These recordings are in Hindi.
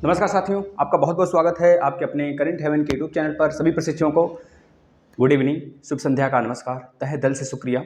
नमस्कार साथियों, आपका बहुत बहुत स्वागत है आपके अपने करेंट हेवन के यूट्यूब चैनल पर। सभी प्रशिक्षुओं को गुड इवनिंग, शुभ संध्या का नमस्कार, तहे दिल से शुक्रिया।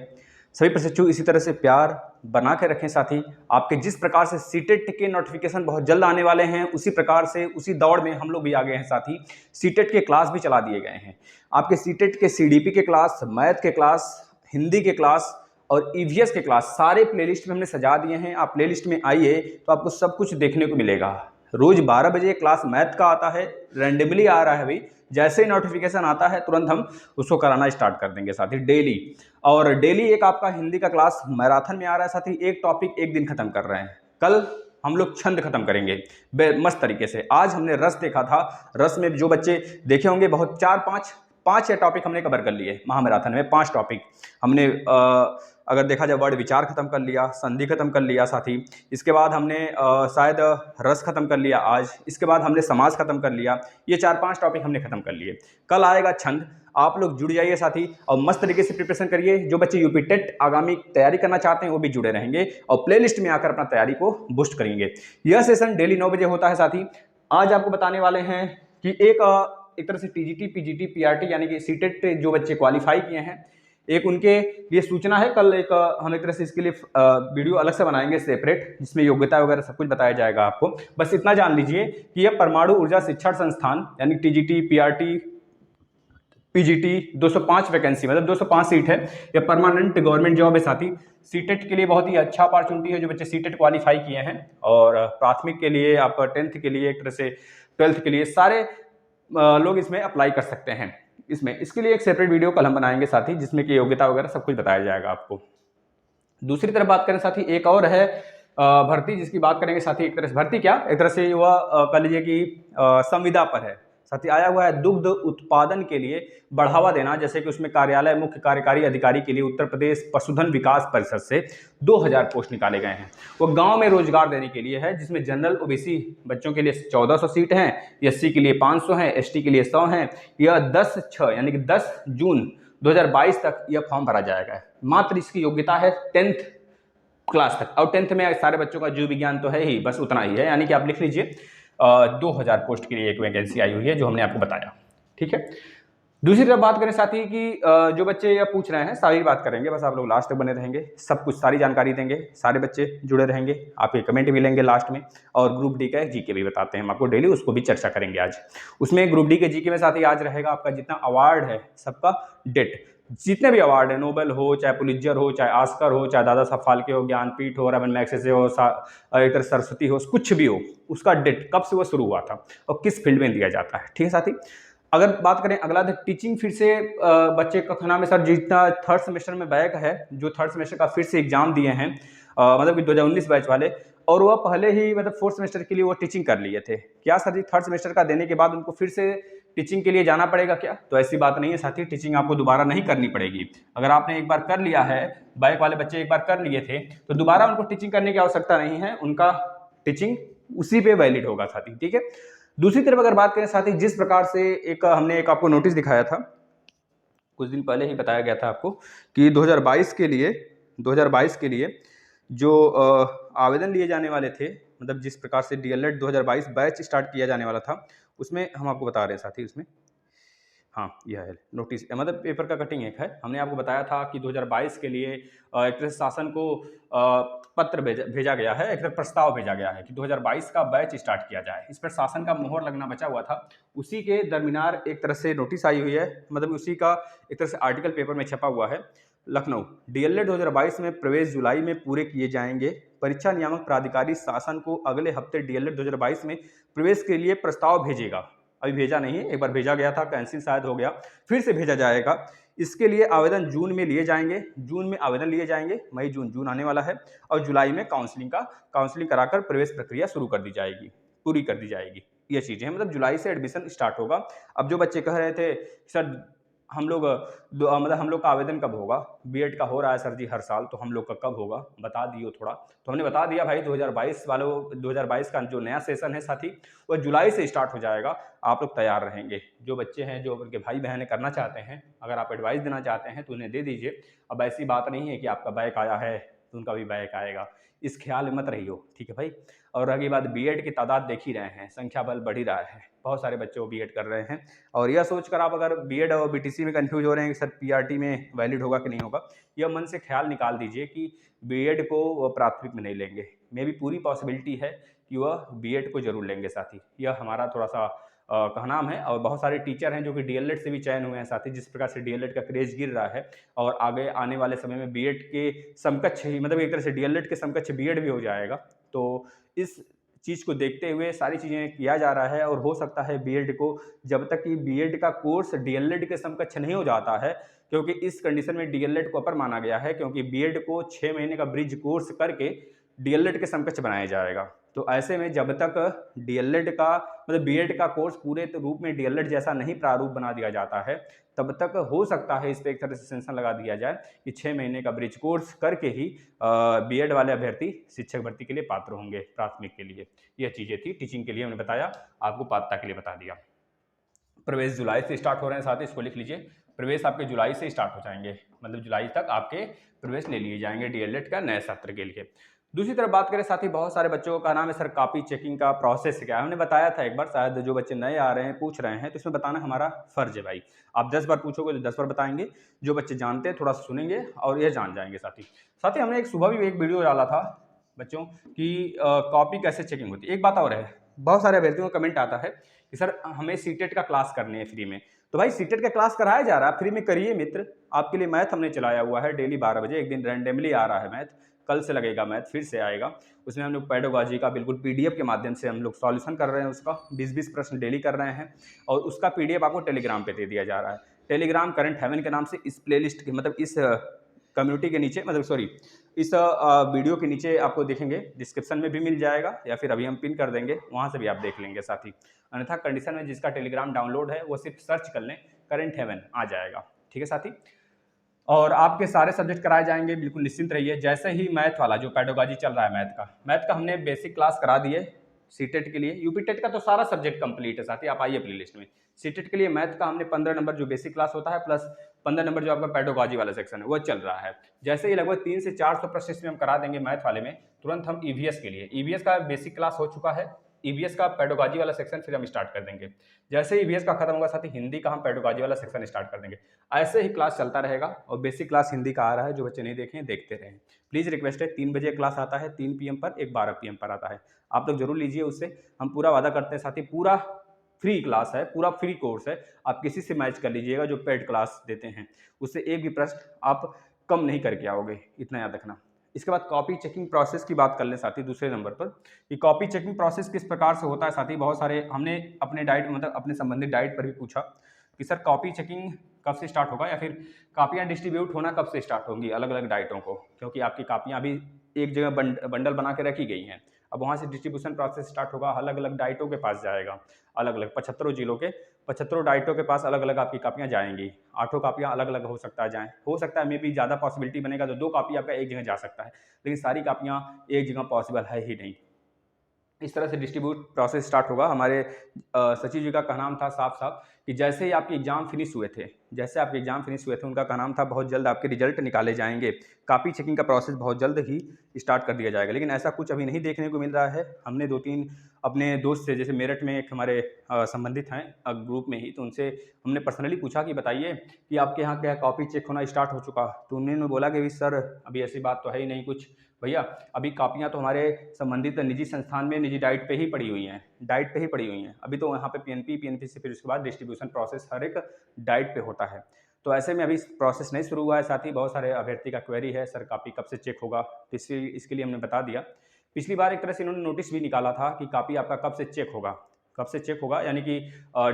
सभी प्रशिक्षु इसी तरह से प्यार बना के रखें। साथी आपके जिस प्रकार से सीटेट के नोटिफिकेशन बहुत जल्द आने वाले हैं, उसी प्रकार से उसी दौड़ में हम लोग भी आ गए हैं। साथी सीटेट के क्लास भी चला दिए गए हैं। आपके सीटेट के सीडीपी के क्लास, मैथ के क्लास, हिंदी के क्लास और ईवीएस के क्लास सारे प्लेलिस्ट में हमने सजा दिए हैं। आप प्लेलिस्ट में आइए तो आपको सब कुछ देखने को मिलेगा। रोज 12 बजे क्लास मैथ का आता है, रैंडमली आ रहा है भाई। जैसे ही नोटिफिकेशन आता है तुरंत हम उसको कराना स्टार्ट कर देंगे साथी, डेली। और डेली एक आपका हिंदी का क्लास मैराथन में आ रहा है साथी। एक टॉपिक एक दिन खत्म कर रहे हैं। कल हम लोग छंद खत्म करेंगे मस्त तरीके से। आज हमने रस देखा था। रस में जो बच्चे देखे होंगे, बहुत पांच या टॉपिक हमने कवर कर लिए महामैराथन में। 5 टॉपिक हमने अगर देखा जाए वर्ड विचार खत्म कर लिया, संधि खत्म कर लिया साथी। इसके बाद हमने शायद रस खत्म कर लिया आज। इसके बाद हमने समास खत्म कर लिया। ये 4-5 टॉपिक हमने खत्म कर लिए। कल आएगा छंद। आप लोग जुड़ जाइए साथी और मस्त तरीके से प्रिपरेशन करिए। जो बच्चे यूपी टेट आगामी तैयारी करना चाहते हैं वो भी जुड़े रहेंगे और प्लेलिस्ट में आकर अपना तैयारी को बूस्ट करेंगे। यह सेशन डेली 9 बजे होता है साथी। आज आपको बताने वाले हैं कि एक तरह से टीजीटी, पीजीटी, पीआरटी यानी कि सीटेट जो बच्चे क्वालिफाई किए हैं, एक उनके लिए सूचना है। कल हम एक तरह से इसके लिए वीडियो अलग से बनाएंगे सेपरेट, जिसमें योग्यता वगैरह सब कुछ बताया जाएगा आपको। बस इतना जान लीजिए कि यह परमाणु ऊर्जा शिक्षण संस्थान यानी टीजीटी, पीआरटी, पीजीटी 205 वैकेंसी, मतलब 205 सीट है। यह परमानेंट गवर्नमेंट जॉब है साथी। सीटेट के लिए बहुत ही अच्छा अपॉर्चुनिटी है जो बच्चे सीटेट क्वालिफाई किए हैं। और प्राथमिक के लिए, आप 10th के लिए, एक तरह से 12th के लिए सारे लोग इसमें अप्लाई कर सकते हैं। इसके लिए एक सेपरेट वीडियो कल हम बनाएंगे साथी, जिसमें कि योग्यता वगैरह सब कुछ बताया जाएगा आपको। दूसरी तरफ बात करें साथी, एक और है भर्ती, जिसकी बात करेंगे साथी। एक तरह से भर्ती क्या, एक तरह से वह कह लीजिए कि संविदा पर है साथी। आया हुआ है दुग्ध उत्पादन के लिए बढ़ावा देना, जैसे कि उसमें कार्यालय मुख्य कार्यकारी अधिकारी के लिए उत्तर प्रदेश पशुधन विकास परिषद से 2000 पोस्ट निकाले गए हैं। वो गांव में रोजगार देने के लिए है, जिसमें जनरल ओबीसी बच्चों के लिए 1400 सीट हैं, एससी के लिए 500 हैं, एसटी के लिए 100 हैं। यह 10/6 यानी कि 10 जून 2022 तक यह फॉर्म भरा जाएगा। मात्र इसकी योग्यता है 10th क्लास तक, और 10th में सारे बच्चों का जीव विज्ञान तो है ही, बस उतना ही है। यानी कि आप लिख लीजिए 2000 पोस्ट के लिए एक वैकेंसी आई हुई है, जो हमने आपको बताया। ठीक है। दूसरी तरफ बात करें साथी कि जो बच्चे यह पूछ रहे हैं सारी बात करेंगे, बस आप लोग लास्ट तक बने रहेंगे, सब कुछ सारी जानकारी देंगे, सारे बच्चे जुड़े रहेंगे, आपके कमेंट भी लेंगे लास्ट में। और ग्रुप डी का जीके भी बताते हैं हम आपको डेली, उसको भी चर्चा करेंगे आज। उसमें ग्रुप डी के जीके में साथी आज रहेगा आपका जितना अवार्ड है सबका डेट। जितने भी अवार्ड है, नोबेल हो, चाहे पुलित्जर हो, चाहे ऑस्कर हो, चाहे दादा साहब फाल्के हो, ज्ञानपीठ हो, रमन मैग्सेसे हो, एक तरह सरस्वती हो, कुछ भी हो, उसका डेट कब से वो शुरू हुआ था और किस फील्ड में दिया जाता है। ठीक है साथी। अगर बात करें अगला टीचिंग, फिर से बच्चे का कहना में सर जितना 3rd सेमेस्टर में बैक है, जो 3rd सेमेस्टर का फिर से एग्जाम दिए हैं, मतलब कि 2019 बैच वाले, और वह पहले ही मतलब 4th सेमेस्टर के लिए वो टीचिंग कर लिए थे, क्या सर जी 3rd सेमेस्टर का देने के बाद उनको फिर से टीचिंग के लिए जाना पड़ेगा क्या? तो ऐसी बात नहीं है साथी, टीचिंग आपको दोबारा नहीं करनी पड़ेगी। अगर आपने एक बार कर लिया है, बैक वाले बच्चे एक बार कर लिए थे, तो दोबारा उनको टीचिंग करने की आवश्यकता नहीं है, उनका टीचिंग उसी पे वैलिड होगा साथी। ठीक है। दूसरी तरफ अगर बात करें साथी, जिस प्रकार से हमने एक आपको नोटिस दिखाया था, कुछ दिन पहले ही बताया गया था आपको कि 2022 के लिए जो आवेदन लिए जाने वाले थे, मतलब जिस प्रकार से डीएलएड 2022 बैच स्टार्ट किया जाने वाला था, उसमें हम आपको बता रहे हैं साथी। उसमें हाँ, यह है नोटिस, मतलब पेपर का कटिंग एक है। हमने आपको बताया था कि 2022 के लिए एक तरह से शासन को पत्र भेजा गया है, एक तरह प्रस्ताव भेजा गया है कि 2022 का बैच स्टार्ट किया जाए। इस पर शासन का मोहर लगना बचा हुआ था। उसी के दरमियान एक तरह से नोटिस आई हुई है, मतलब उसी का एक तरह से आर्टिकल पेपर में छपा हुआ है। लखनऊ, डीएलएड 2022 में प्रवेश जुलाई में पूरे किए जाएंगे। परीक्षा नियामक प्राधिकारी शासन को अगले हफ्ते डीएलएड 2022 में प्रवेश के लिए प्रस्ताव भेजेगा। अभी भेजा नहीं है, एक बार भेजा गया था, कैंसिल शायद हो गया, फिर से भेजा जाएगा। इसके लिए आवेदन जून में लिए जाएंगे, जून में आवेदन लिए जाएंगे, मई जून आने वाला है, और जुलाई में काउंसलिंग कराकर प्रवेश प्रक्रिया शुरू कर दी जाएगी, पूरी कर दी जाएगी। ये चीजें हैं, मतलब जुलाई से एडमिशन स्टार्ट होगा। अब जो बच्चे कह रहे थे सर हम लोग मतलब हम लोग का आवेदन कब होगा, बीएड का हो रहा है सर जी हर साल, तो हम लोग का कब होगा बता दियो थोड़ा। तो हमने बता दिया भाई, 2022 वालों 2022 का जो नया सेशन है साथी, वो जुलाई से स्टार्ट हो जाएगा। आप लोग तैयार रहेंगे। जो बच्चे हैं, जो उनके भाई बहनें करना चाहते हैं, अगर आप एडवाइस देना चाहते हैं तो उन्हें दे दीजिए। अब ऐसी बात नहीं है कि आपका बैक आया है तो उनका भी बैक आएगा। इस ख्याल में मत रहियो, ठीक है भाई। और रही बात बीएड की तादाद देख ही रहे हैं, संख्या बल बढ़ ही रहा है, बहुत सारे बच्चे वो बीएड कर रहे हैं। और यह सोचकर आप अगर बीएड और बीटीसी में कंफ्यूज हो रहे हैं कि सर पीआरटी में वैलिड होगा कि नहीं होगा, यह मन से ख्याल निकाल दीजिए कि बीएड को वो प्राथमिक में नहीं लेंगे। मे भी पूरी पॉसिबिलिटी है कि वह बीएड को जरूर लेंगे साथी। यह हमारा थोड़ा सा कहनाम है। और बहुत सारे टीचर हैं जो कि डीएलएड से भी चयन हुए हैं साथी। जिस प्रकार से डीएलएड का क्रेज गिर रहा है और आगे आने वाले समय में बीएड के समकक्ष ही, मतलब एक तरह से डीएलएड के समकक्ष बीएड भी हो जाएगा। तो इस चीज़ को देखते हुए सारी चीज़ें किया जा रहा है। और हो सकता है बीएड को, जब तक कि बीएड का कोर्स डीएलएड के समकक्ष नहीं हो जाता है, क्योंकि इस कंडीशन में डीएलएड को अपर माना गया है, क्योंकि बीएड को 6 महीने का ब्रिज कोर्स करके डीएलएड के समकक्ष बनाया जाएगा। तो ऐसे में जब तक डीएलएड का, मतलब बीएड का कोर्स पूरे रूप में डीएलएड जैसा नहीं प्रारूप बना दिया जाता है, तब तक हो सकता है इस पर एक तरह से सेंसन लगा दिया जाए कि 6 महीने का ब्रिज कोर्स करके ही बीएड वाले अभ्यर्थी शिक्षक भर्ती के लिए पात्र होंगे प्राथमिक के लिए। यह चीज़ें थी टीचिंग के लिए, हमने बताया, आपको पात्रता के लिए बता दिया। प्रवेश जुलाई से स्टार्ट हो रहे हैं साथ ही, इसको लिख लीजिए। प्रवेश आपके जुलाई से स्टार्ट हो जाएंगे, मतलब जुलाई तक आपके प्रवेश ले लिए जाएंगे डीएलएड का नए सत्र के लिए। दूसरी तरफ बात करें साथी, बहुत सारे बच्चों का नाम है सर कॉपी चेकिंग का प्रोसेस क्या है। हमने बताया था एक बार, शायद जो बच्चे नए आ रहे हैं पूछ रहे हैं, तो इसमें बताना हमारा फर्ज है भाई। आप 10 बार पूछोगे तो 10 बार बताएंगे। जो बच्चे जानते हैं थोड़ा सुनेंगे और ये जान जाएंगे साथी। हमने एक सुबह भी एक वीडियो डाला था बच्चों की कॉपी कैसे चेकिंग होती है। एक बात और है, बहुत सारे अभ्यर्थियों का कमेंट आता है कि सर हमें सीटेट का क्लास करनी है फ्री में। तो भाई सीटेट का क्लास कराया जा रहा है, फ्री में करिए मित्र। आपके लिए मैथ हमने चलाया हुआ है डेली 12 बजे, एक दिन रैंडमली आ रहा है मैथ, कल से लगेगा मैथ, फिर से आएगा। उसमें हम लोग पेडागोजी का बिल्कुल पीडीएफ के माध्यम से हम लोग सॉल्यूशन कर रहे हैं, उसका 20-20 प्रश्न डेली कर रहे हैं। और उसका पीडीएफ आपको टेलीग्राम पे दे दिया जा रहा है। टेलीग्राम करंट हेवन के नाम से इस प्लेलिस्ट के, मतलब इस कम्युनिटी के नीचे, मतलब सॉरी इस वीडियो के नीचे आपको देखेंगे, डिस्क्रिप्शन में भी मिल जाएगा या फिर अभी हम पिन कर देंगे, वहाँ से भी आप देख लेंगे साथी। अन्यथा कंडीशन में जिसका टेलीग्राम डाउनलोड है वो सिर्फ सर्च कर लें, करंट हेवन आ जाएगा, ठीक है साथी। और आपके सारे सब्जेक्ट कराए जाएंगे, बिल्कुल निश्चिंत रहिए। जैसे ही मैथ वाला जो पेडागोजी चल रहा है मैथ का हमने बेसिक क्लास करा दिए सीटेट के लिए। यूपी टेट का तो सारा सब्जेक्ट कंप्लीट है साथी, आप आइए प्लेलिस्ट में। सीटेट के लिए मैथ का हमने 15 नंबर जो बेसिक क्लास होता है प्लस 15 नंबर जो आपका पेडागोजी वाला सेक्शन है वो चल रहा है। जैसे ही लगभग 300 से 400 प्रश्न इसमें हम करा देंगे मैथ वाले में, तुरंत हम ईवीएस के लिए, ईवीएस का बेसिक क्लास हो चुका है, ईवीएस का पेडागोजी वाला सेक्शन फिर हम स्टार्ट कर देंगे। जैसे ही ईवीएस का खत्म होगा साथी, हिंदी का हम पेडागोजी वाला सेक्शन स्टार्ट कर देंगे। ऐसे ही क्लास चलता रहेगा। और बेसिक क्लास हिंदी का आ रहा है, जो बच्चे नहीं देखे हैं देखते रहें प्लीज़, रिक्वेस्ट है। 3 बजे क्लास आता है, 3 PM पर, एक 12 PM पर आता है, आप लोग जरूर लीजिए उससे। हम पूरा वादा करते हैं साथी, पूरा फ्री क्लास है, पूरा फ्री कोर्स है। आप किसी से मैच कर लीजिएगा जो पेड क्लास देते हैं, उससे एक भी प्रश्न आप कम नहीं करके आओगे, इतना याद रखना। इसके बाद कॉपी चेकिंग प्रोसेस की बात कर लें साथी दूसरे नंबर पर, कि कॉपी चेकिंग प्रोसेस किस प्रकार से होता है साथी। बहुत सारे हमने अपने डाइट, मतलब अपने संबंधित डाइट पर भी पूछा कि सर कॉपी चेकिंग कब से स्टार्ट होगा, या फिर कापियाँ डिस्ट्रीब्यूट होना कब से स्टार्ट होंगी अलग अलग डाइटों को, क्योंकि आपकी कापियाँ अभी एक जगह बंडल बना के रखी गई हैं। अब वहाँ से डिस्ट्रीब्यूशन प्रोसेस स्टार्ट होगा, अलग अलग डाइटों के पास जाएगा, अलग अलग 75 जिलों के 75 डाइटों के पास अलग अलग आपकी कापियाँ जाएंगी। 8 कापियाँ अलग अलग हो सकता है जाएँ, हो सकता है मे भी ज़्यादा पॉसिबिलिटी बनेगा तो 2 कापी आपका एक जगह जा सकता है, लेकिन सारी कापियाँ एक जगह पॉसिबल है ही नहीं। इस तरह से डिस्ट्रीब्यूट प्रोसेस स्टार्ट होगा। हमारे सचिव जी का कहना था साफ कि जैसे ही आपके एग्जाम फिनिश हुए थे, उनका कहना था बहुत जल्द आपके रिजल्ट निकाले जाएंगे, कॉपी चेकिंग का प्रोसेस बहुत जल्द ही स्टार्ट कर दिया जाएगा। लेकिन ऐसा कुछ अभी नहीं देखने को मिल रहा है। हमने 2-3 अपने दोस्त से, जैसे मेरठ में एक हमारे संबंधित हैं ग्रुप में ही, तो उनसे हमने पर्सनली पूछा कि बताइए कि आपके यहाँ क्या कॉपी चेक होना स्टार्ट हो चुका, तो उन्होंने बोला कि सर अभी ऐसी बात तो है ही नहीं कुछ भैया, अभी कापियाँ तो हमारे संबंधित निजी संस्थान में निजी डाइट पे ही पड़ी हुई हैं, अभी तो यहाँ पे पीएनपी से फिर उसके बाद डिस्ट्रीब्यूशन प्रोसेस हर एक डाइट पे होता है। तो ऐसे में अभी प्रोसेस नहीं शुरू हुआ है। साथ ही बहुत सारे अभ्यर्थी का क्वेरी है सर कॉपी कब से चेक होगा, तो इसके लिए हमने बता दिया। पिछली बार एक तरह से इन्होंने नोटिस भी निकाला था कि कॉपी आपका कब से चेक होगा, यानी कि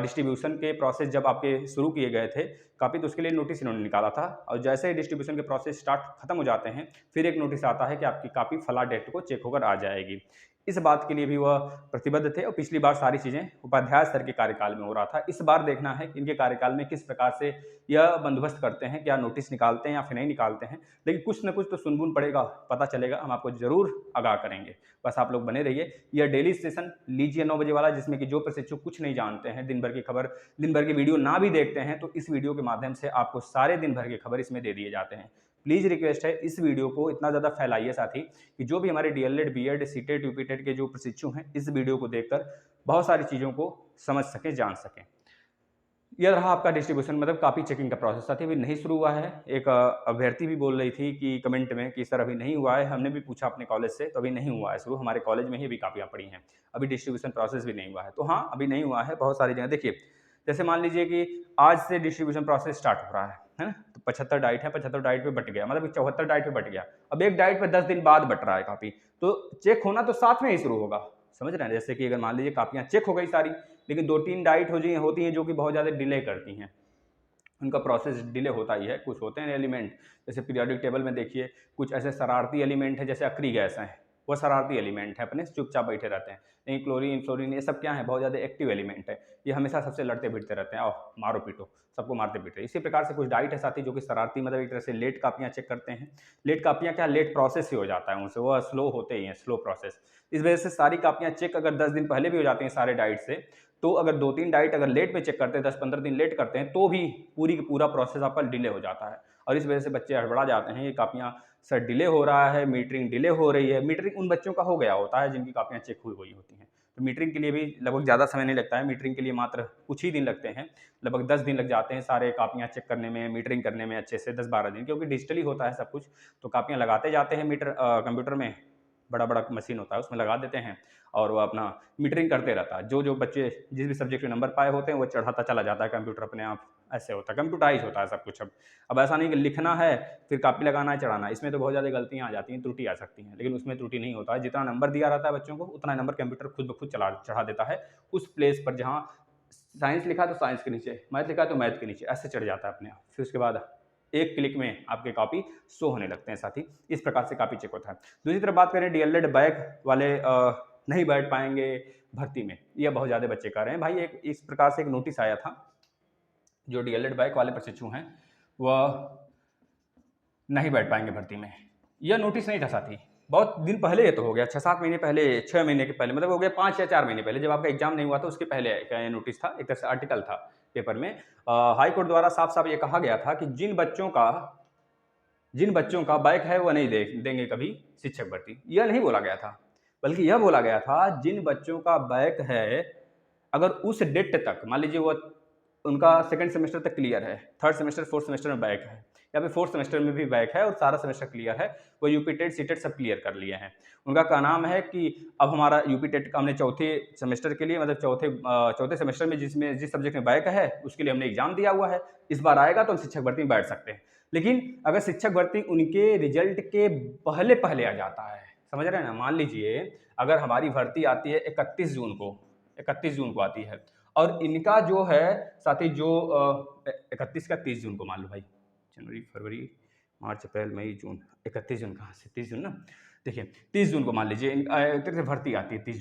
डिस्ट्रीब्यूशन के प्रोसेस जब आपके शुरू किए गए थे काफ़ी, तो उसके लिए नोटिस इन्होंने निकाला था। और जैसे ही डिस्ट्रीब्यूशन के प्रोसेस स्टार्ट खत्म हो जाते हैं, फिर एक नोटिस आता है कि आपकी कॉपी फला डेट को चेक होकर आ जाएगी। इस बात के लिए भी वह प्रतिबद्ध थे, और पिछली बार सारी चीज़ें उपाध्याय स्तर के कार्यकाल में हो रहा था। इस बार देखना है कि इनके कार्यकाल में किस प्रकार से यह बंदोबस्त करते हैं, क्या नोटिस निकालते हैं या फिर नहीं निकालते हैं, लेकिन कुछ न कुछ तो सुनबुन पड़ेगा, पता चलेगा, हम आपको जरूर आगाह करेंगे। बस आप लोग बने रहिए। यह डेली सेशन लीजिए 9 बजे वाला, जिसमें कि जो प्रशिक्षक कुछ नहीं जानते हैं, दिन भर की खबर, दिन भर की वीडियो ना भी देखते हैं, तो इस वीडियो के माध्यम से आपको सारे दिन भर की खबर इसमें दे दिए जाते हैं। प्लीज़ रिक्वेस्ट है, इस वीडियो को इतना ज़्यादा फैलाइए साथी कि जो भी हमारे डीएलएड, बीएड, सीटेट, यूपीटेट के जो प्रशिक्षु हैं, इस वीडियो को देखकर बहुत सारी चीज़ों को समझ सकें, जान सकें। यह रहा आपका डिस्ट्रीब्यूशन, मतलब कॉपी चेकिंग का प्रोसेस। साथी अभी नहीं शुरू हुआ है। एक अभ्यर्थी भी बोल रही थी कि कमेंट में कि सर अभी नहीं हुआ है। हमने भी पूछा अपने कॉलेज से, तो अभी नहीं हुआ है शुरू। हमारे कॉलेज में ही अभी कापियाँ पड़ी हैं, अभी डिस्ट्रीब्यूशन प्रोसेस भी नहीं हुआ है। तो हाँ, अभी नहीं हुआ है बहुत सारी जगह। देखिए, जैसे मान लीजिए कि आज से डिस्ट्रीब्यूशन प्रोसेस स्टार्ट हो रहा है ना? तो 75 डाइट है, 75 डाइट पे बट गया, मतलब 74 डाइट पे बट गया। अब एक डाइट पे 10 दिन बाद बट रहा है कॉपी, तो चेक होना तो साथ में ही शुरू होगा। समझ रहे हैं? जैसे कि अगर मान लीजिए कॉपियाँ चेक हो गई सारी, लेकिन 2-3 डाइट होती हैं जो कि बहुत ज़्यादा डिले करती हैं, उनका प्रोसेस डिले होता ही है। कुछ होते हैं एलिमेंट, जैसे पीरियोडिक टेबल में देखिए, कुछ ऐसे शरारती एलिमेंट है, जैसे अक्री गैस है, वो शरारती एलिमेंट है, अपने चुपचाप बैठे रहते हैं। नहीं, क्लोरीन, फ्लोरीन, ये सब क्या है, बहुत ज़्यादा एक्टिव एलिमेंट है। ये हमेशा सबसे लड़ते भिड़ते रहते हैं, और मारो पीटो, सबको मारते पीटते। इसी प्रकार से कुछ डाइट है साथी जो कि शरारती, मतलब एक तरह से लेट कापियाँ चेक करते हैं। लेट कापियाँ क्या, लेट प्रोसेस ही हो जाता है उनसे, वो स्लो होते ही हैं, स्लो प्रोसेस। इस वजह से सारी कापियाँ चेक अगर 10 दिन पहले भी हो जाती हैं सारे डाइट से, तो अगर 2-3 डाइट अगर लेट में चेक करते हैं, 10-15 दिन लेट करते हैं, तो भी पूरी की पूरा प्रोसेस आपका डिले हो जाता है। और इस वजह से बच्चे हड़बड़ा जाते हैं, ये कापियाँ सर डिले हो रहा है, मीटरिंग डिले हो रही है। मीटरिंग उन बच्चों का हो गया होता है जिनकी कापियाँ चेक हुई हुई होती हैं। तो मीटरिंग के लिए भी लगभग ज़्यादा समय नहीं लगता है, मीटरिंग के लिए मात्र कुछ ही दिन लगते हैं, लगभग 10 दिन लग जाते हैं सारे कापियाँ चेक करने में, मीटरिंग करने में अच्छे से, 10-12 दिन, क्योंकि डिजिटली होता है सब कुछ। तो कापियाँ लगाते जाते हैं मीटर कंप्यूटर में, बड़ा-बड़ा मशीन होता है, उसमें लगा देते हैं और वो अपना मीटरिंग करते रहता है। जो बच्चे जिस भी सब्जेक्ट में नंबर पाए होते हैं, वो चढ़ाता चला जाता है कंप्यूटर अपने आप, ऐसे होता है, कंप्यूटराइज़ होता है सब कुछ अब ऐसा नहीं कि लिखना है, फिर कॉपी लगाना है, चढ़ाना है, इसमें तो बहुत ज़्यादा गलतियाँ आ जाती हैं, त्रुटि आ सकती हैं, लेकिन उसमें त्रुटि नहीं होता है। जितना नंबर दिया रहता है बच्चों को, उतना नंबर कंप्यूटर खुद ब खुद चढ़ा देता है उस प्लेस पर जहाँ साइंस लिखा है तो साइंस के नीचे, मैथ लिखा है तो मैथ के नीचे, ऐसे चढ़ जाता है अपने आप। फिर उसके बाद एक क्लिक में आपके कॉपी शो होने लगते हैं साथी। इस प्रकार से कॉपी चेक होता है। दूसरी तरफ बात करें डीएलएड बैक वाले नहीं बैठ पाएंगे भर्ती में, यह बहुत ज़्यादा बच्चे कह रहे हैं। भाई एक इस प्रकार से एक नोटिस आया था, जो डीएलएड बैक वाले प्रशिक्षु हैं वह नहीं बैठ पाएंगे भर्ती में। यह नोटिस नहीं था साथी, बहुत दिन पहले, ये तो हो गया 6-7 महीने पहले, 6 महीने के पहले, मतलब हो गया 5 या 4 महीने पहले, जब आपका एग्जाम नहीं हुआ था उसके पहले का ये नोटिस था। एक तरह से आर्टिकल था पेपर में। हाई कोर्ट द्वारा साफ साफ ये कहा गया था कि जिन बच्चों का बैक है वह नहीं देंगे कभी शिक्षक भर्ती। यह नहीं बोला गया था, बल्कि यह बोला गया था जिन बच्चों का बैक है, अगर उस डेट तक, मान लीजिए वो उनका सेकंड सेमेस्टर तक क्लियर है, थर्ड सेमेस्टर फोर्थ सेमेस्टर में बैक है, या फिर फोर्थ सेमेस्टर में भी बैक है और सारा सेमेस्टर क्लियर है, वो यूपी टेट सीटेट सब क्लियर कर लिए हैं। उनका क्या नाम है कि अब हमारा यूपी टेट का हमने चौथे सेमेस्टर के लिए, मतलब चौथे सेमेस्टर में जिस सब्जेक्ट में बैक है उसके लिए हमने एग्जाम दिया हुआ है, इस बार आएगा तो हम शिक्षक भर्ती में बैठ सकते हैं। लेकिन अगर शिक्षक भर्ती उनके रिजल्ट के पहले पहले आ जाता है, समझ रहे हैं ना, मान लीजिए अगर हमारी भर्ती आती है 31 जून को आती है, और इनका जो है साथी जो 31 का 30 जून को, मान लो भाई, जनवरी फरवरी मार्च अप्रैल मई जून, 31 जून कहाँ से, 30 जून ना, देखिए 30 जून को मान लीजिए से भर्ती आती है, 30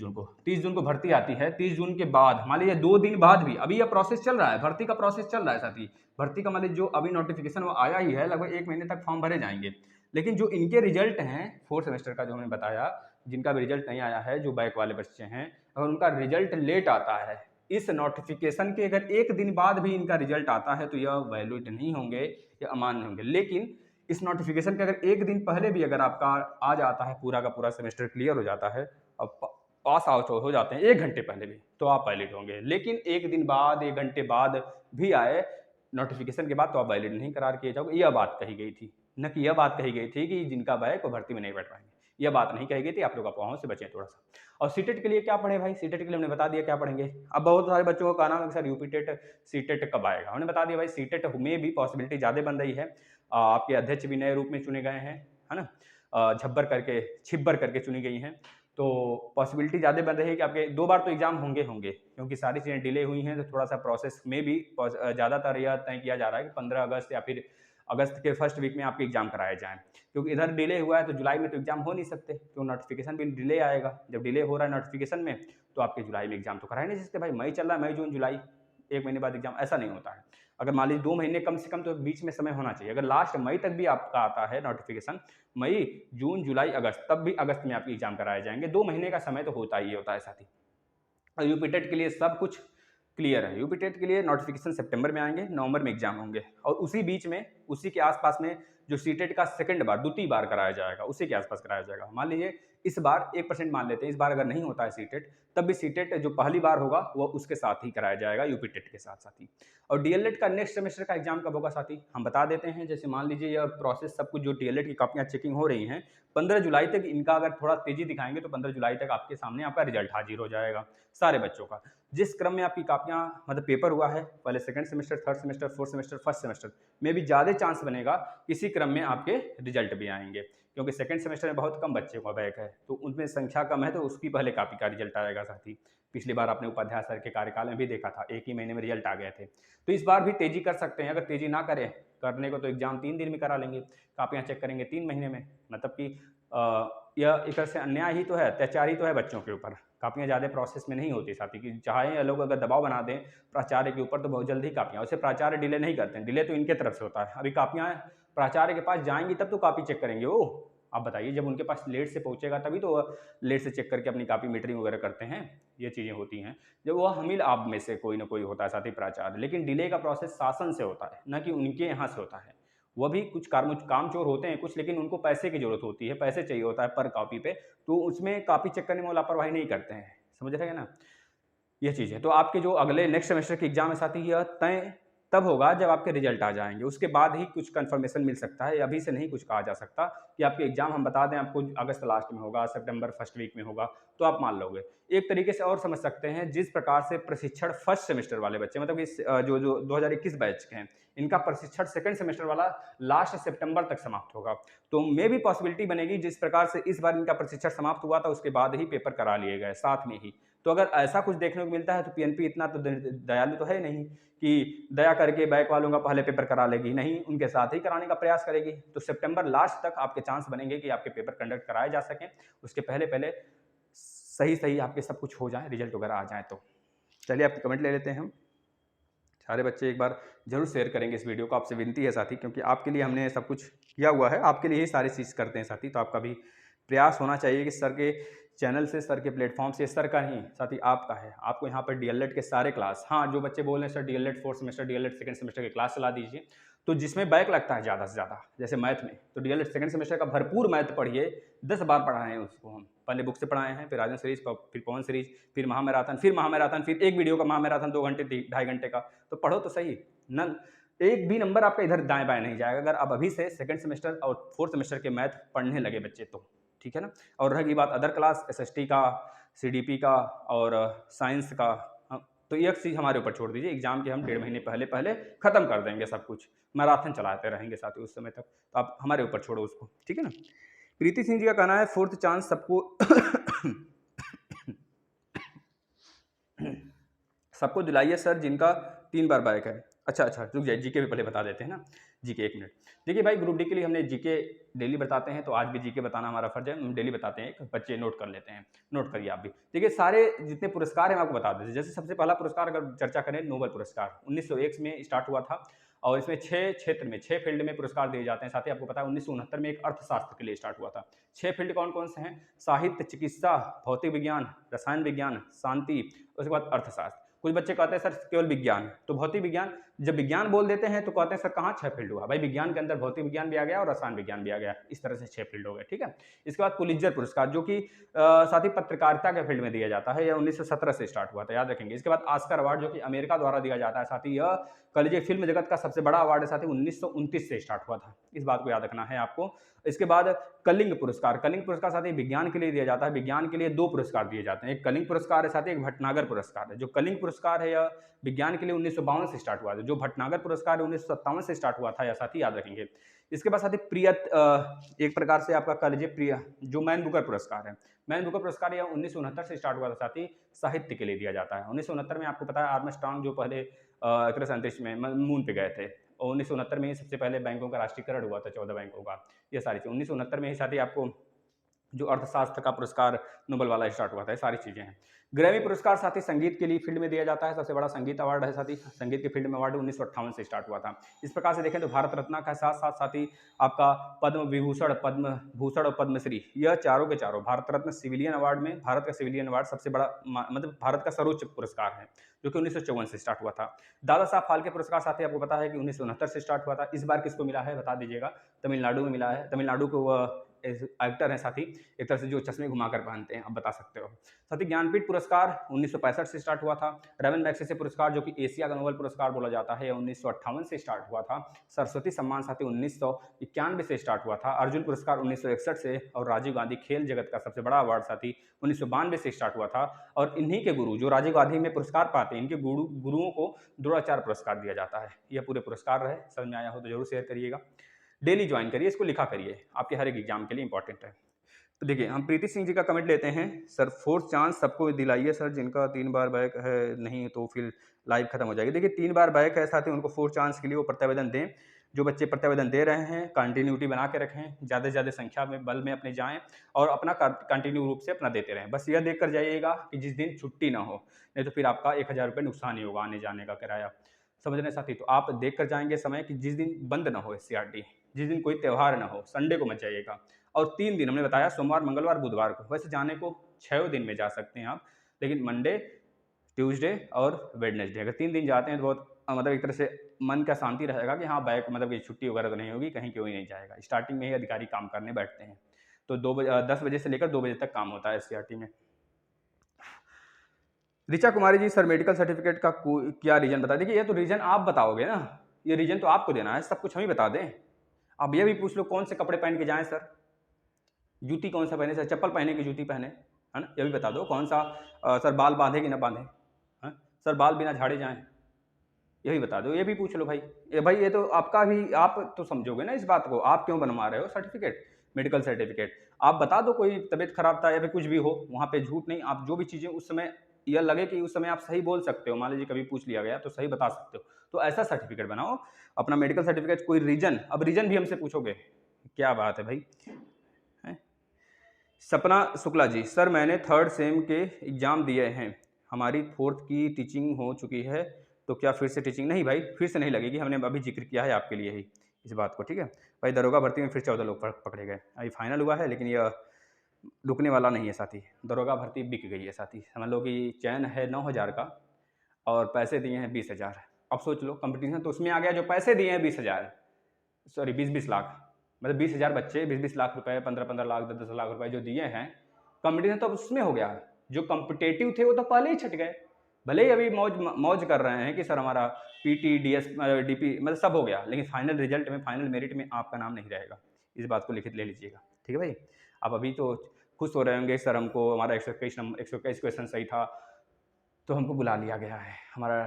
जून को भर्ती आती है। 30 जून के बाद मान लीजिए 2 दिन बाद भी, अभी यह प्रोसेस चल रहा है, भर्ती का प्रोसेस चल रहा है साथी, भर्ती का मान लीजिए जो अभी नोटिफिकेशन वो आया ही है, लगभग 1 महीने तक फॉर्म भरे जाएंगे। लेकिन जो इनके रिजल्ट हैं फोर्थ सेमेस्टर का, जो हमने बताया, जिनका भी रिजल्ट नहीं आया है, जो बैक वाले बच्चे हैं, अगर उनका रिजल्ट लेट आता है, इस नोटिफिकेशन के अगर 1 दिन बाद भी इनका रिजल्ट आता है, तो यह वैलिड नहीं होंगे, या अमान्य होंगे। लेकिन इस नोटिफिकेशन के अगर 1 दिन पहले भी अगर आपका आ जाता है, पूरा का पूरा सेमेस्टर क्लियर हो जाता है, अब पास आउट हो जाते हैं 1 घंटे पहले भी, तो आप वैलिड होंगे। लेकिन 1 दिन बाद, 1 घंटे बाद भी आए नोटिफिकेशन के बाद, तो आप वैलिड नहीं करार किए जाओगे। यह बात कही गई थी, न कि यह बात कही गई थी कि जिनका बैक वो भर्ती में नहीं बैठ पाएंगे। यह बात नहीं कही गई थी, आप लोग अफवाहों से बचें थोड़ा सा। और सीटेट के लिए क्या पढ़े भाई, सीटेट के लिए हमने बता दिया क्या पढ़ेंगे। अब बहुत सारे बच्चों का नाम है सर यूपी टेट सीटेट कब आएगा, हमने बता दिया भाई सीटेट में भी पॉसिबिलिटी ज़्यादा बन रही है। आपके अध्यक्ष भी नए रूप में चुने गए हैं, है ना, छिब्बर करके चुनी गई हैं, तो पॉसिबिलिटी ज़्यादा बन रही है कि आपके 2 बार तो एग्जाम होंगे, क्योंकि सारी चीज़ें डिले हुई हैं, तो थोड़ा सा प्रोसेस में भी ज़्यादातर यह तय किया जा रहा है कि 15 अगस्त या फिर अगस्त के फर्स्ट वीक में आपके एग्जाम कराए जाएं, क्योंकि इधर डिले हुआ है तो जुलाई में तो एग्जाम हो नहीं सकते, तो नोटिफिकेशन भी डिले आएगा। जब डिले हो रहा है नोटिफिकेशन में, तो आपके जुलाई में एग्जाम तो कराए नहीं सकते भाई, मई चल रहा है, मई जून जुलाई, 1 महीने बाद एग्जाम, ऐसा नहीं होता है। अगर मान लीजिए 2 महीने कम से कम तो बीच में समय होना चाहिए। अगर लास्ट मई तक भी आपका आता है नोटिफिकेशन, मई जून जुलाई अगस्त, तब भी अगस्त में आपके एग्जाम कराए जाएंगे। 2 महीने का समय तो होता ही होता है साथी। और यूपी टेट के लिए सब कुछ क्लियर है। यूपी टेट के लिए नोटिफिकेशन सितंबर में आएंगे, नवंबर में एग्जाम होंगे, और उसी बीच में, उसी के आसपास में जो सीटेट का सेकंड बार द्वितीय बार कराया जाएगा उसी के आसपास कराया जाएगा। मान लीजिए इस बार 1% मान लेते हैं, इस बार अगर नहीं होता है सीटेट, तब भी सीटेट जो पहली बार होगा वो उसके साथ ही कराया जाएगा, यूपी टेट के साथ साथ ही। और डीएलएड का नेक्स्ट सेमेस्टर का एग्जाम कब होगा साथी, हम बता देते हैं। जैसे मान लीजिए यह प्रोसेस सब कुछ जो डीएलएड की कॉपियां चेकिंग हो रही हैं, 15 जुलाई तक इनका अगर थोड़ा तेजी दिखाएंगे तो 15 जुलाई तक आपके सामने आपका रिजल्ट हाजिर हो जाएगा सारे बच्चों का। जिस क्रम में आपकी कापियां मतलब पेपर हुआ है, पहले second semester, third semester, fourth semester, first semester में भी ज़्यादा चांस बनेगा इसी क्रम में आपके रिजल्ट भी आएंगे, क्योंकि सेकंड सेमेस्टर में बहुत कम बच्चे का बैक है तो उनमें संख्या कम है, तो उसकी पहले कापी का रिजल्ट आएगा साथी। पिछली बार आपने उपाध्याय सर के कार्यकाल में भी देखा था, एक ही महीने में रिजल्ट आ गए थे। तो इस बार भी तेजी कर सकते हैं, अगर तेजी ना करें करने को तो एग्जाम 3 दिन में करा लेंगे, कापियां चेक करेंगे 3 महीने में। मतलब कि यह एक तरह से अन्याय ही तो है, अत्याचार ही तो है बच्चों के ऊपर। कापियां ज़्यादा प्रोसेस में नहीं होती साथी, कि चाहे ये लोग अगर दबाव बना दें प्राचार्य के ऊपर तो बहुत जल्दी कापियां, वैसे प्राचार्य डिले नहीं करते हैं, डिले तो इनके तरफ से होता है। अभी कापियां प्राचार्य के पास जाएंगी तब तो कापी चेक करेंगे वो, आप बताइए, जब उनके पास लेट से पहुंचेगा तभी तो लेट से चेक करके अपनी कापी मीटरिंग वगैरह करते हैं, ये चीज़ें होती हैं। जब वो हमील आप में से कोई ना कोई होता है साथी प्राचार्य, लेकिन डिले का प्रोसेस शासन से होता है, ना कि उनके यहाँ से होता है। वह भी कुछ कामचोर होते हैं कुछ, लेकिन उनको पैसे की जरूरत होती है, पैसे चाहिए होता है पर कॉपी पे, तो उसमें कापी चेक करने में लापरवाही नहीं करते हैं, समझ रहे हैं ना, ये चीज़ है। तो आपके जो अगले नेक्स्ट सेमेस्टर के एग्जाम है साथी, यह तय तब होगा जब आपके रिजल्ट आ जाएंगे, उसके बाद ही कुछ कंफर्मेशन मिल सकता है, अभी से नहीं कुछ कहा जा सकता कि आपके एग्जाम हम बता दें आपको अगस्त लास्ट में होगा, सितंबर फर्स्ट वीक में होगा, तो आप मान लोगे। एक तरीके से और समझ सकते हैं, जिस प्रकार से प्रशिक्षण फर्स्ट सेमेस्टर वाले बच्चे, मतलब कि जो जो 2021 बैच के हैं, इनका प्रशिक्षण सेकंड सेमेस्टर वाला लास्ट सितंबर तक समाप्त होगा, तो मे भी पॉसिबिलिटी बनेगी जिस प्रकार से इस बार इनका प्रशिक्षण समाप्त हुआ था उसके बाद ही पेपर करा लिए गए साथ में ही। तो अगर ऐसा कुछ देखने को मिलता है तो पीएनपी इतना तो दयालु तो है नहीं कि दया करके बैक वालों का पहले पेपर करा लेगी, नहीं, उनके साथ ही कराने का प्रयास करेगी। तो सितंबर लास्ट तक आपके चांस बनेंगे कि आपके पेपर कंडक्ट कराए जा सकें, उसके पहले पहले सही सही आपके सब कुछ हो जाए, रिजल्ट वगैरह आ जाए। तो चलिए आपके कमेंट ले लेते हैं हम। सारे बच्चे एक बार जरूर शेयर करेंगे इस वीडियो को, आपसे विनती है साथी, क्योंकि आपके लिए हमने सब कुछ किया हुआ है, आपके लिए ही सारी चीज़ करते हैं साथी। तो आपका भी प्रयास होना चाहिए कि सर के चैनल से, सर के प्लेटफॉर्म से, सर का ही साथी आपका है, आपको यहाँ पर डीएलएड के सारे क्लास, हाँ जो बच्चे बोल रहे हैं sir DElEd fourth semester, DElEd second semester के क्लास चला दीजिए, तो जिसमें बैक लगता है ज़्यादा से ज़्यादा, जैसे मैथ में, तो डीएलएड सेकंड सेमेस्टर का भरपूर मैथ पढ़िए, 10 बार पढ़ाए हैं उसको हम, पहले बुक से पढ़ाए हैं, फिर राजन सीरीज, फिर पवन सीरीज, फिर महामैराथन, फिर एक वीडियो का महामैराथन 2 घंटे 2.5 घंटे का, तो पढ़ो तो सही न, एक भी नंबर आपका इधर दाएं बाएं नहीं जाएगा अगर आप अभी से सेकंड सेमेस्टर और फोर्थ सेमेस्टर के मैथ पढ़ने लगे बच्चे तो, ठीक है ना। और रही बात अदर क्लास, एसएसटी का, सीडीपी का और साइंस का, तो एक चीज़ हमारे ऊपर छोड़ दीजिए, एग्जाम के हम 1.5 महीने पहले खत्म कर देंगे सब कुछ, मैराथन चलाते रहेंगे साथ ही उस समय तक, तो आप हमारे ऊपर छोड़ो उसको, ठीक है ना। प्रीति सिंह जी का कहना है फोर्थ चांस सबको सबको दिलाइए सर जिनका 3 बार बैक है। अच्छा रुक जाइए, जीके भी पहले बता देते हैं ना, जीके 1 मिनट। देखिए भाई, ग्रुप डी के लिए हमने जीके डेली बताते हैं, तो आज भी जीके बताना हमारा फर्ज है, हम डेली बताते हैं, बच्चे नोट कर लेते हैं, नोट करिए आप भी। देखिए सारे जितने पुरस्कार हैं आपको बता देते हैं। जैसे सबसे पहला पुरस्कार अगर चर्चा करें, नोबेल पुरस्कार 1901 में स्टार्ट हुआ था, और इसमें 6 क्षेत्र में 6 फील्ड में पुरस्कार दिए जाते हैं। साथ ही आपको पता है 1969 में एक अर्थशास्त्र के लिए स्टार्ट हुआ था। 6 फील्ड कौन कौन से हैं? साहित्य, चिकित्सा, भौतिक विज्ञान, रसायन विज्ञान, शांति, उसके बाद अर्थशास्त्र। कुछ बच्चे कहते हैं सर केवल विज्ञान, तो भौतिक विज्ञान, जब विज्ञान बोल देते हैं तो कहते हैं सर कहाँ 6 फील्ड हुआ? भाई विज्ञान के अंदर भौतिक विज्ञान भी आ गया और रसायन विज्ञान भी आ गया, इस तरह से 6 फील्ड हो गए, ठीक है। इसके बाद पुलित्जर पुरस्कार, जो कि साथ ही पत्रकारिता के फील्ड में दिया जाता है, यह 1917 से स्टार्ट हुआ था, याद रखेंगे। इसके बाद ऑस्कर अवार्ड, जो कि अमेरिका द्वारा दिया जाता है, साथ ही यह कलिजे फिल्म जगत का सबसे बड़ा अवार्ड है, साथ ही 1929 से स्टार्ट हुआ था, इस बात को याद रखना है आपको। इसके बाद कलिंग पुरस्कार, कलिंग पुरस्कार साथ ही विज्ञान के लिए दिया जाता है, विज्ञान के लिए 2 पुरस्कार दिए जाते हैं, एक कलिंग पुरस्कार है, साथ ही एक भटनागर पुरस्कार है। जो कलिंग पुरस्कार है यह विज्ञान के लिए 1952 से स्टार्ट हुआ था, जो भटनागर पुरस्कार है 1957 से स्टार्ट हुआ था, या साथ ही याद रखेंगे। इसके बाद साथ ही प्रिय, एक प्रकार से आपका कलिजे प्रिय, जो मैन बुकर पुरस्कार है, मैन बुकर पुरस्कार यह 1969 से स्टार्ट हुआ था, साथ ही साहित्य के लिए दिया जाता है। 1969 में आपको पता है आर्मस्ट्रांग जो पहले एक तरह से अंतरिक्ष में मून पे गए थे, और 1969 में ही सबसे पहले बैंकों का राष्ट्रीयकरण हुआ था, 14 बैंकों का, ये सारी चीज़ 1969 में ही। साथ ही आपको जो अर्थशास्त्र का पुरस्कार नोबेल वाला स्टार्ट हुआ था, ये सारी चीज़ें हैं। ग्रैमी पुरस्कार साथ ही संगीत के लिए फील्ड में दिया जाता है, सबसे बड़ा संगीत अवार्ड है, साथ ही संगीत के फील्ड में अवार्ड 1958 से स्टार्ट हुआ था। इस प्रकार से देखें तो भारत रत्न का साथ साथ साथ ही आपका पद्म विभूषण, पद्म भूषण और पद्मश्री, यह चारों के चारों भारत रत्न सिविलियन अवार्ड में, भारत का सिविलियन अवार्ड सबसे बड़ा मतलब भारत का सर्वोच्च पुरस्कार है, जो कि 1954 से स्टार्ट हुआ था। दादा साहब फाल्के पुरस्कार साथ ही आपको पता है कि 1969 से स्टार्ट हुआ था। इस बार किसको मिला है बता दीजिएगा? तमिलनाडु में मिला है। तमिलनाडु को वह एक्टर हैं, साथ ही एक तरह से जो चश्मे घुमाकर पहनते हैं, आप बता सकते हो। साथ ही ज्ञानपीठ पुरस्कार 1965 से स्टार्ट हुआ था। रमन मैग्सेसे पुरस्कार, जो कि एशिया का नोबेल पुरस्कार बोला जाता है, 1958 से स्टार्ट हुआ था। सरस्वती सम्मान साथ ही 1991 से स्टार्ट हुआ था। अर्जुन पुरस्कार 1961 से, और राजीव गांधी खेल जगत का सबसे बड़ा अवार्ड साथ ही 1992 से स्टार्ट हुआ था। और इन्हीं के गुरु जो राजीव गांधी में पुरस्कार पाते हैं, इनके गुरुओं को द्रोणाचार्य पुरस्कार दिया जाता है। यह पूरे पुरस्कार रहे, समझ में आया हो तो जरूर शेयर करिएगा, डेली ज्वाइन करिए, इसको लिखा करिए, आपके हर एक एग्जाम के लिए इंपॉर्टेंट है। तो देखिए, हम प्रीति सिंह जी का कमेंट लेते हैं। सर फोर्थ चांस सबको दिलाइए सर, जिनका 3 बार बैक है नहीं तो फिर लाइव खत्म हो जाएगी। देखिए 3 बार बैक है, साथ ही उनको फोर्थ चांस के लिए वो प्रत्यावेदन दें। जो बच्चे प्रत्यावेदन दे रहे हैं, कंटिन्यूटी बना के रखें, ज़्यादा से ज़्यादा संख्या में बल में अपने जाएं और अपना कंटिन्यू रूप से अपना देते रहें। बस यह देख कर जाइएगा कि जिस दिन छुट्टी ना हो, नहीं तो फिर आपका 1000 रुपये नुकसान ही होगा आने जाने का किराया, समझ रहे हैं साथी? तो आप देख कर जाएंगे समय कि जिस दिन बंद ना हो SCRT, जिस दिन कोई त्यौहार ना हो, संडे को मत जाइएगा। और 3 दिन हमने बताया, सोमवार, मंगलवार, बुधवार को। वैसे जाने को 6 दिन में जा सकते हैं आप, लेकिन मंडे, ट्यूसडे और वेडनेसडे, अगर 3 दिन जाते हैं तो बहुत मतलब एक तरह से मन का शांति रहेगा कि हाँ बैक मतलब कि छुट्टी वगैरह तो नहीं होगी, कहीं कोई नहीं जाएगा। स्टार्टिंग में ही अधिकारी काम करने बैठते हैं, तो 10 बजे से लेकर 2 बजे तक काम होता है SCRT में। Richa Kumari ji, sir medical certificate का क्या रीजन बता? देखिए ये तो रीजन आप बताओगे ना, ये रीजन तो आपको देना है, सब कुछ हम ही बता दें? अब ये भी पूछ लो कौन से कपड़े पहन के जाएं सर, जूती कौन सा पहने सर, चप्पल पहने कि जूती पहने, है ना? ये भी बता दो कौन सा सर बाल बांधे कि ना बांधे, हैं? सर बाल बिना झाड़े जाएं, ये भी बता दो। ये भी पूछ लो भाई, ये तो आपका भी, आप तो समझोगे ना इस बात को, आप क्यों बनवा रहे हो सर्टिफिकेट, मेडिकल सर्टिफिकेट? आप बता दो कोई तबीयत खराब था या फिर कुछ भी हो, वहाँ पे झूठ नहीं, आप जो भी चीज़ें उस समय यह लगे कि उस समय आप सही बोल सकते हो, मान लीजिए कभी पूछ लिया गया तो सही बता सकते हो, तो ऐसा सर्टिफिकेट बनाओ अपना मेडिकल सर्टिफिकेट। कोई रीजन, अब रीजन भी हमसे पूछोगे, क्या बात है भाई, है? सपना शुक्ला जी, सर मैंने 3rd सेम के एग्ज़ाम दिए हैं, हमारी 4th की टीचिंग हो चुकी है, तो क्या फिर से टीचिंग? नहीं भाई, फिर से नहीं लगेगी, हमने अभी जिक्र किया है आपके लिए ही इस बात को, ठीक है भाई? दरोगा भर्ती में फिर 14 लोग पकड़े गए, अभी फाइनल हुआ है, लेकिन यह रुकने वाला नहीं है साथी। दरोगा भर्ती बिक गई है साथी, समझ लो कि चयन है 9,000 का और पैसे दिए हैं 20,000। अब सोच लो, कंपटीशन तो उसमें आ गया जो पैसे दिए हैं 20,000, सॉरी 20-20 लाख, मतलब 20,000 बच्चे 20-20 लाख रुपए, 15-15 लाख, 10-10 लाख रुपए जो दिए हैं, कंपटीशन तो अब उसमें हो गया। जो कॉम्पिटेटिव थे वो तो पहले ही छट गए, भले ही अभी मौज मौज कर रहे हैं कि सर हमारा PT DS DP मतलब सब हो गया, लेकिन फाइनल रिजल्ट में, फाइनल मेरिट में आपका नाम नहीं रहेगा, इस बात को लिखित ले लीजिएगा, ठीक है भाई? आप अभी तो खुश हो रहे होंगे, सर हमको हमारा 121 क्वेश्चन सही था तो हमको बुला लिया गया है, हमारा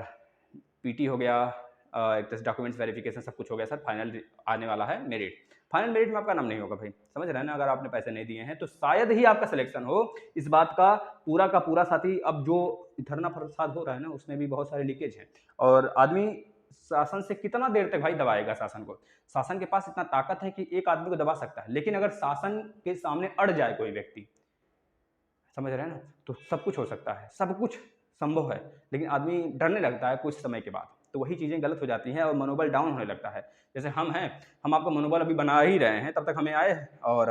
PT हो गया, एक तरह से डॉक्यूमेंट्स वेरिफिकेशन सब कुछ हो गया, सर फाइनल आने वाला है मेरिट। फाइनल मेरिट में आपका नाम नहीं होगा भाई, समझ रहे हैं ना? अगर आपने पैसे नहीं दिए हैं तो शायद ही आपका सिलेक्शन हो, इस बात का पूरा साथी। अब जो धरना प्रसाद हो रहा है ना, उसमें भी बहुत सारे लीकेज हैं, और आदमी शासन से कितना देर तक भाई दबाएगा शासन को? शासन के पास इतना ताकत है कि एक आदमी को दबा सकता है, लेकिन अगर शासन के सामने अड़ जाए कोई व्यक्ति, समझ रहे हैं ना, तो सब कुछ हो सकता है, सब कुछ संभव है, लेकिन आदमी डरने लगता है कुछ समय के बाद, तो वही चीज़ें गलत हो जाती हैं और मनोबल डाउन होने लगता है। जैसे हम हैं, हम आपका मनोबल अभी बना ही रहे हैं, तब तक हमें आए और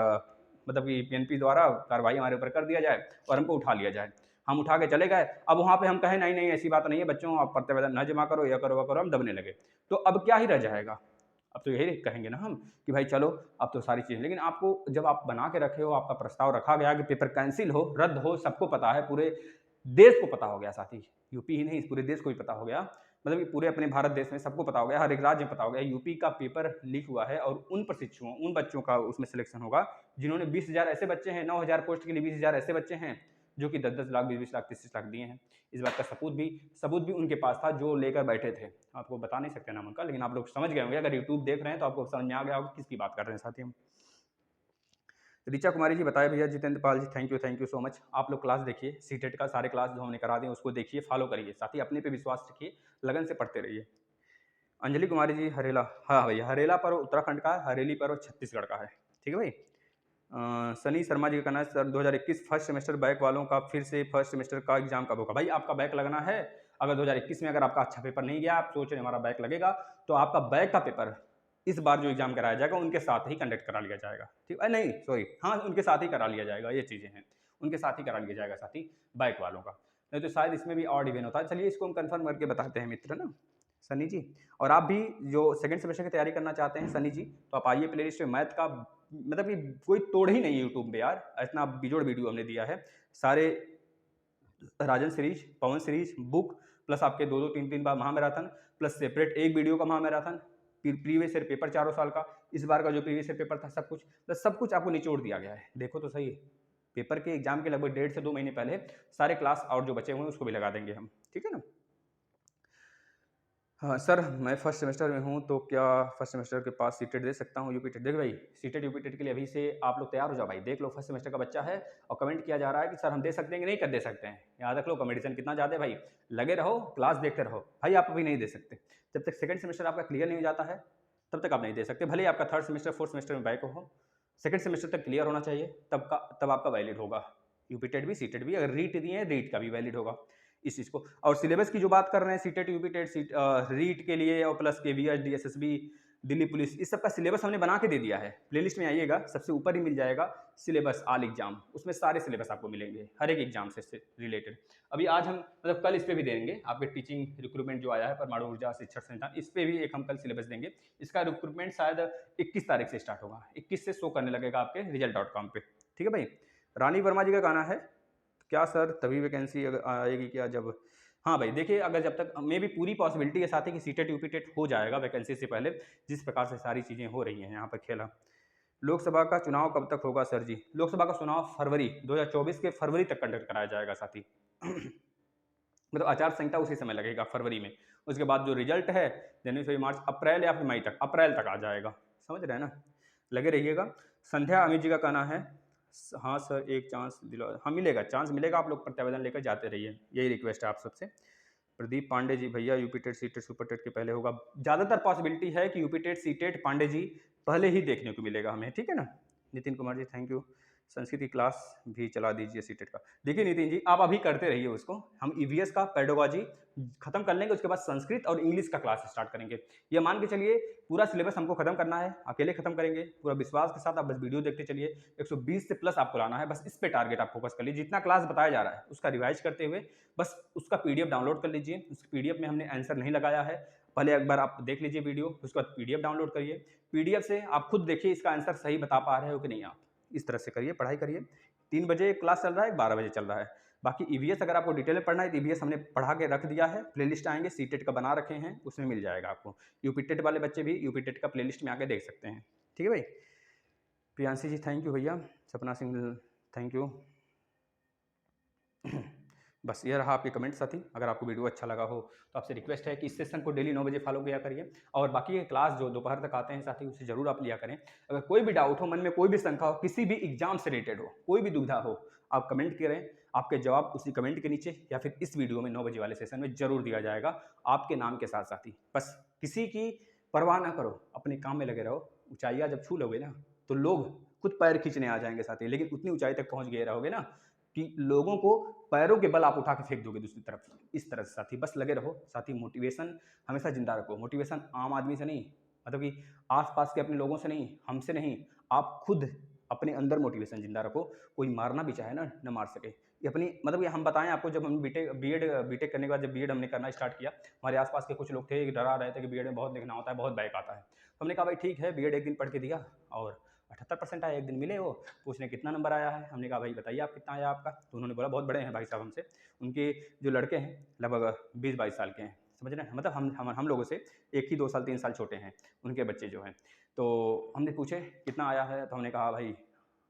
मतलब कि PNP द्वारा कार्रवाई हमारे ऊपर कर दिया जाए और हमको उठा लिया जाए, हम उठा के चले गए। अब वहाँ पे हम कहें नहीं नहीं ऐसी बात नहीं है बच्चों, आप प्रत्यावेदन न जमा करो, यह करो वह करो, हम दबने लगे, तो अब क्या ही रह जाएगा? अब तो यही कहेंगे ना हम कि भाई चलो अब तो सारी चीज़ें, लेकिन आपको जब आप बना के रखे हो, आपका प्रस्ताव रखा गया कि पेपर कैंसिल हो, रद्द हो, सबको पता है, पूरे देश को पता हो गया साथी, यूपी ही नहीं पूरे देश को ही पता हो गया, मतलब कि पूरे अपने भारत देश में सबको पता हो गया, हर एक राज्य में पता हो गया, यूपी का पेपर लीक हुआ है और उन प्रशिक्षुओं, उन बच्चों का उसमें सिलेक्शन होगा जिन्होंने 20,000 ऐसे बच्चे हैं, 9,000 पोस्ट के लिए 20,000 ऐसे बच्चे हैं जो कि 10-10 लाख, 20-20 लाख, 30-30 लाख दिए हैं। इस बात का सबूत भी उनके पास था जो लेकर बैठे थे, आपको बता नहीं सकते नाम उनका, लेकिन आप लोग समझ गए होंगे, अगर यूट्यूब देख रहे हैं तो आपको समझ में आ गया होगा किसकी बात कर रहे हैं साथी हम। ऋचा कुमारी जी बताए भैया, Jitendra Pal ji thank you so much. आप लोग क्लास देखिए, सीटेट का सारे क्लास जो हमने करा दें उसको देखिए, फॉलो करिए, साथ ही अपने पे विश्वास रखिए, लगन से पढ़ते रहिए। अंजलि कुमारी जी हरेला, हाँ भैया हरेला पर्व उत्तराखंड का है, हरेली पर्व छत्तीसगढ़ का है, ठीक है भाई? सनी शर्मा जी का कहना है सर 2021 फर्स्ट सेमेस्टर बैक वालों का फिर से फर्स्ट सेमेस्टर का एग्जाम कब होगा? भाई आपका बैक लगना है, अगर 2021 में अगर आपका अच्छा पेपर नहीं गया, आप सोच रहे हमारा बैक लगेगा, तो आपका बैक का पेपर इस बार जो एग्जाम कराया जाएगा उनके साथ ही कंडक्ट करा लिया जाएगा, ठीक है? नहीं सॉरी, हाँ उनके साथ ही करा लिया जाएगा, ये चीज़ें हैं, उनके साथ ही करा लिया जाएगा साथी बैक वालों का, नहीं तो शायद इसमें भी और इवेंट होता है। चलिए इसको हम कंफर्म करके बताते हैं मित्र ना सनी जी। और आप भी जो सेकंड सेमेस्टर की तैयारी करना चाहते हैं सनी जी, तो आप आइए प्लेलिस्ट में मैथ का मतलब कि कोई तोड़ ही नहीं है यूट्यूब पे यार, इतना बिजोड़ वीडियो हमने दिया है। सारे राजन सीरीज, पवन सीरीज, बुक प्लस आपके 2-2 3-3 बार महामैराथन प्लस सेपरेट एक वीडियो का महामैराथन, प्रीवियस ईयर पेपर चारों साल का, इस बार का जो प्रीवियस ईयर पेपर था सब कुछ आपको निचोड़ दिया गया है। देखो तो सही, पेपर के एग्जाम के लगभग 1.5 से 2 महीने पहले सारे क्लास और जो बचे हुए हैं उसको भी लगा देंगे हम, ठीक है ना। हाँ सर, मैं फर्स्ट सेमेस्टर में हूँ, तो क्या फर्स्ट सेमेस्टर के पास सीटेट दे सकता हूँ यूपी टेट? देख भाई, सीटेट यूपी टेट के लिए अभी से आप लोग तैयार हो जाओ भाई, देख लो फर्स्ट सेमेस्टर का बच्चा है और कमेंट किया जा रहा है कि सर हम दे सकते हैं कि नहीं कर दे सकते हैं। याद रख लो कंपटीशन कितना ज़्यादा है भाई, लगे रहो क्लास देखते रहो भाई, आप अभी नहीं दे सकते। जब तक सेकंड सेमेस्टर आपका क्लियर नहीं हो जाता है तब तक आप नहीं दे सकते, भले ही आपका थर्ड सेमेस्टर फोर्थ सेमेस्टर में बैक हो, सेकंड सेमेस्टर तक क्लियर होना चाहिए, तब आपका वैलिड होगा यूपी टेट भी सीटेट भी। अगर रीट दिए हैं रीट का भी वैलिड होगा इस चीज़ को। और सिलेबस की जो बात कर रहे हैं सीटेट यूपी टेट रीट के लिए और plus KVS DSSB Delhi police, इस सब का सिलेबस हमने बना के दे दिया है। प्लेलिस्ट में आइएगा, सबसे ऊपर ही मिल जाएगा सिलेबस ऑल एग्जाम, उसमें सारे सिलेबस आपको मिलेंगे हर एक एग्जाम से रिलेटेड। अभी आज हम मतलब कल इस पे भी देंगे, आपके टीचिंग रिक्रूटमेंट जो आया है परमाणु ऊर्जा शिक्षण संस्थान, इस पे भी एक हम कल सिलेबस देंगे। इसका रिक्रूटमेंट शायद 21 तारीख से स्टार्ट होगा, 21 से शो करने लगेगा आपके result.com पे, ठीक है भाई। रानी वर्मा जी का कहना है क्या सर तभी वैकेंसी आएगी क्या जब? हाँ भाई देखिए, अगर जब तक मे भी पूरी पॉसिबिलिटी के साथ है कि सीटेट यूपी टेट हो जाएगा वैकेंसी से पहले, जिस प्रकार से सारी चीज़ें हो रही हैं यहाँ पर खेला। लोकसभा का चुनाव कब तक होगा सर जी? लोकसभा का चुनाव फरवरी 2024 के फरवरी तक कंडक्ट कराया जाएगा साथी। मतलब आचार संहिता उसी समय लगेगा फरवरी में, उसके बाद जो रिजल्ट है जनवरी फरवरी मार्च अप्रैल या फिर मई तक, अप्रैल तक आ जाएगा, समझ रहे हैं ना, लगे रहिएगा। संध्या अमित जी का कहना है हाँ सर एक चांस दिला, हाँ मिलेगा, चांस मिलेगा, आप लोग प्रत्यावेदन लेकर जाते रहिए, यही रिक्वेस्ट है आप सबसे। प्रदीप पांडे जी, भैया UP TET CTET super TET के पहले होगा, ज़्यादातर पॉसिबिलिटी है कि UP TET CTET Pandey ji पहले ही देखने को मिलेगा हमें, ठीक है ना। नितिन कुमार जी थैंक यू, संस्कृत की क्लास भी चला दीजिए सीटेट का। देखिए नितिन जी, आप अभी करते रहिए उसको, हम ईवीएस का पेडोलॉजी खत्म कर लेंगे, उसके बाद संस्कृत और इंग्लिश का क्लास स्टार्ट करेंगे। ये मान के चलिए पूरा सिलेबस हमको खत्म करना है, अकेले खत्म करेंगे पूरा विश्वास के साथ, आप बस वीडियो देखते चलिए, 120 से प्लस आपको लाना है, बस इस पे टारगेट आप फोकस कर लीजिए। जितना क्लास बताया जा रहा है उसका रिवाइज करते हुए बस उसका पीडीएफ डाउनलोड कर लीजिए, उस पीडीएफ में हमने आंसर नहीं लगाया है, पहले एक बार आप देख लीजिए वीडियो, उसके बाद पीडीएफ डाउनलोड करिए, पीडीएफ से आप खुद देखिए इसका आंसर सही बता पा रहे हो कि नहीं। आप इस तरह से करिए, पढ़ाई करिए। 3 बजे क्लास चल रहा है, 12 बजे चल रहा है। बाकी ईवीएस अगर आपको डिटेल में पढ़ना है तो ईवीएस हमने पढ़ा के रख दिया है, प्लेलिस्ट आएंगे सीटेट का बना रखे हैं, उसमें मिल जाएगा आपको। यूपी टेट वाले बच्चे भी यूपी टेट का प्लेलिस्ट में आके देख सकते हैं, ठीक है भाई। प्रियांशी जी थैंक यू भैया, सपना सिंह थैंक यू। बस ये रहा आपके कमेंट साथी, अगर आपको वीडियो अच्छा लगा हो तो आपसे रिक्वेस्ट है कि इस सेशन को डेली 9 बजे फॉलो किया करिए, और बाकी ये क्लास जो दोपहर तक आते हैं साथी उसे जरूर आप लिया करें। अगर कोई भी डाउट हो, मन में कोई भी शंका हो, किसी भी एग्जाम से रिलेटेड हो, कोई भी दुविधा हो, आप कमेंट करें, आपके जवाब उसी कमेंट के नीचे या फिर इस वीडियो में 9 बजे वाले सेशन में जरूर दिया जाएगा आपके नाम के साथ साथी। बस किसी की परवाह ना करो, अपने काम में लगे रहो। ऊंचाइयाँ जब छू लोगे ना तो लोग खुद पैर खींचने आ जाएंगे साथी, लेकिन उतनी ऊंचाई तक पहुंच गए रहोगे ना कि लोगों को पैरों के बल आप उठा के फेंक दोगे दूसरी तरफ, इस तरह से साथी। बस लगे रहो साथी, मोटिवेशन हमेशा जिंदा रखो। मोटिवेशन आम आदमी से नहीं, मतलब कि आसपास के अपने लोगों से नहीं, हमसे नहीं, आप खुद अपने अंदर मोटिवेशन जिंदा रखो। कोई मारना भी चाहे ना, न मार सके। ये अपनी मतलब कि हम बताएं आपको, जब हम बीटेक करने के बाद जब बीएड हमने करना स्टार्ट किया, हमारे आसपास के कुछ लोग थे डरा रहे थे कि बीएड में बहुत लिखना होता है, बहुत बैक आता है। तो हमने कहा भाई ठीक है, बीएड एक दिन पढ़ के दिया और 78% आया। एक दिन मिले वो, पूछने कितना नंबर आया है, हमने कहा भाई बताइए आप कितना आया आपका। तो उन्होंने बोला बहुत बड़े हैं भाई साहब हमसे, उनके जो लड़के हैं लगभग 20-22 साल के हैं, समझ रहे हैं, मतलब हम लोगों से 1 ही 2 साल 3 साल छोटे हैं उनके बच्चे जो हैं। तो हमने पूछे कितना आया है, तो हमने कहा भाई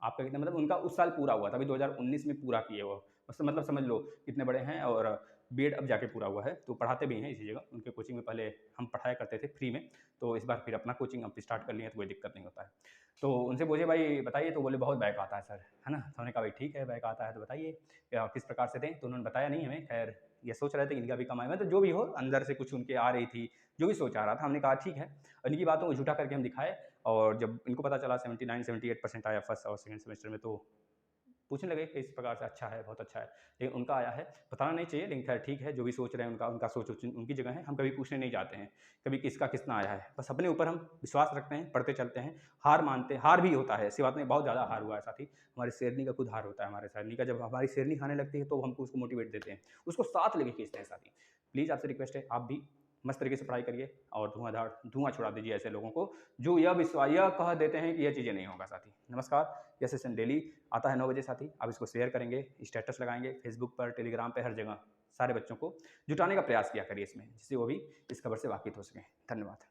आपका कितना, मतलब उनका उस साल पूरा हुआ था, अभी 2019 में पूरा किए वो, बस मतलब समझ लो कितने बड़े हैं। और बीएड अब जाके पूरा हुआ है, तो पढ़ाते भी हैं इसी जगह। उनके कोचिंग में पहले हम पढ़ाया करते थे फ्री में, तो इस बार फिर अपना कोचिंग अब स्टार्ट कर लिए तो कोई दिक्कत नहीं होता है। तो उनसे पूछे भाई बताइए, तो बोले बहुत बैक आता है सर, है ना। तो हमने कहा भाई ठीक है, बैक आता है तो बताइए किस प्रकार से दें। तो उन्होंने बताया नहीं हमें, खैर ये सोच रहे थे इनका भी कमाई में, तो जो भी हो अंदर से कुछ उनके आ रही थी, जो भी सोच आ रहा था, हमने कहा ठीक है। इनकी बातों को झूठा करके हम दिखाए, और जब इनको पता चला 79-78% आया फर्स्ट और सेकंड सेमेस्टर में, तो पूछने लगे कि इस प्रकार से अच्छा है, बहुत अच्छा है। लेकिन उनका आया है, बताना नहीं चाहिए, लेकिन खैर ठीक है, जो भी सोच रहे हैं उनका सोच उनकी जगह है। हम कभी पूछने नहीं जाते हैं, कभी किसका कितना आया है। बस अपने ऊपर हम विश्वास रखते हैं, पढ़ते चलते हैं, हार मानते हैं। हार भी होता है, ऐसी बात नहीं, बहुत ज़्यादा हार हुआ है साथी। हमारी शेरनी का खुद हार होता है, हमारे शेरनी का जब हमारी शेरनी खाने लगती है तो हमको उसको मोटिवेट देते हैं, उसको साथ लेके खींचते हैं साथी। प्लीज़ आपसे रिक्वेस्ट है, आप भी मस्त तरीके से पढ़ाई करिए और धुआँ छुड़ा दीजिए ऐसे लोगों को जो यह कह देते हैं कि यह चीज़ें नहीं होगा साथी। नमस्कार, यह सेशन डेली आता है 9 बजे साथी। आप इसको शेयर करेंगे, स्टेटस लगाएंगे फेसबुक पर, टेलीग्राम पे, हर जगह सारे बच्चों को जुटाने का प्रयास किया करिए इसमें, जिससे वो भी इस खबर से वाकिफ हो सकें। धन्यवाद।